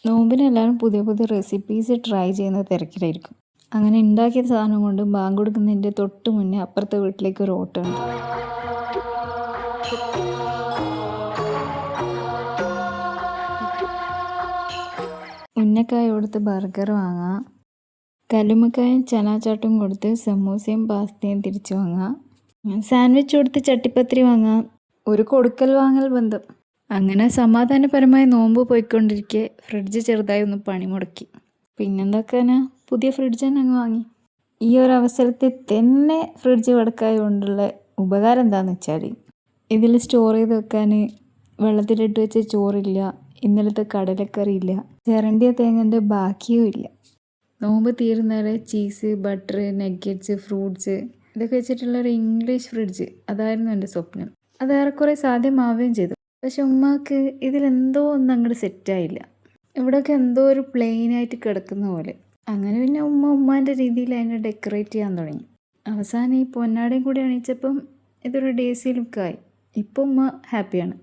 നോമ്പിന് എല്ലാവരും പുതിയ പുതിയ റെസിപ്പീസ് ട്രൈ ചെയ്യുന്ന തിരക്കിലായിരിക്കും. അങ്ങനെ ഉണ്ടാക്കിയ സാധനം കൊണ്ട് ബാങ്ക് കൊടുക്കുന്നതിൻ്റെ തൊട്ട് മുന്നേ അപ്പുറത്തെ വീട്ടിലേക്ക് ഒരു ഓട്ടമുണ്ട്. ഉന്നക്കായ കൊടുത്ത് ബർഗർ വാങ്ങാം, കല്ലുമ്മക്കായും ചനാച്ചാട്ടും കൊടുത്ത് സമൂസയും പാസ്തയും തിരിച്ചു വാങ്ങാം, സാൻഡ്വിച്ച് കൊടുത്ത് ചട്ടിപ്പത്തിരി വാങ്ങാം. ഒരു കൊടുക്കൽ വാങ്ങൽ ബന്ധം. അങ്ങനെ സമാധാനപരമായി നോമ്പ് പോയിക്കൊണ്ടിരിക്കെ ഫ്രിഡ്ജ് ചെറുതായി ഒന്ന് പണി മുടക്കി. പിന്നെന്താക്കാനാ, പുതിയ ഫ്രിഡ്ജ് തന്നെ അങ്ങ് വാങ്ങി. ഈ ഒരു അവസരത്തിൽ തന്നെ ഫ്രിഡ്ജ് വടക്കായ കൊണ്ടുള്ള ഉപകാരം എന്താണെന്ന് വെച്ചാൽ, ഇതിൽ സ്റ്റോർ ചെയ്ത് വെക്കാൻ വെള്ളത്തിലിട്ട് വെച്ച ചോറില്ല, ഇന്നലത്തെ കടലക്കറി ഇല്ല, ചിരണ്ടിയ തേങ്ങൻ്റെ ബാക്കിയും ഇല്ല. നോമ്പ് തീരുന്നവരെ ചീസ്, ബട്ടർ, നഗ്ഗറ്റ്സ്, ഫ്രൂട്ട്സ് ഇതൊക്കെ വെച്ചിട്ടുള്ളൊരു ഇംഗ്ലീഷ് ഫ്രിഡ്ജ്, അതായിരുന്നു എൻ്റെ സ്വപ്നം. അത് ഏറെക്കുറെ സാധ്യമാവുകയും ചെയ്തു. പക്ഷെ ഉമ്മാക്ക് ഇതിലെന്തോ ഒന്നും അങ്ങോട്ട് സെറ്റായില്ല. ഇവിടെയൊക്കെ എന്തോ ഒരു പ്ലെയിനായിട്ട് കിടക്കുന്ന പോലെ. അങ്ങനെ പിന്നെ ഉമ്മാൻ്റെ രീതിയിൽ അതിനെ ഡെക്കറേറ്റ് ചെയ്യാൻ തുടങ്ങി. അവസാനം ഈ പൊന്നാടയും കൂടി അണിയിച്ചപ്പം ഇതൊരു ഡേസി ലുക്കായി. ഇപ്പം ഉമ്മ ഹാപ്പിയാണ്.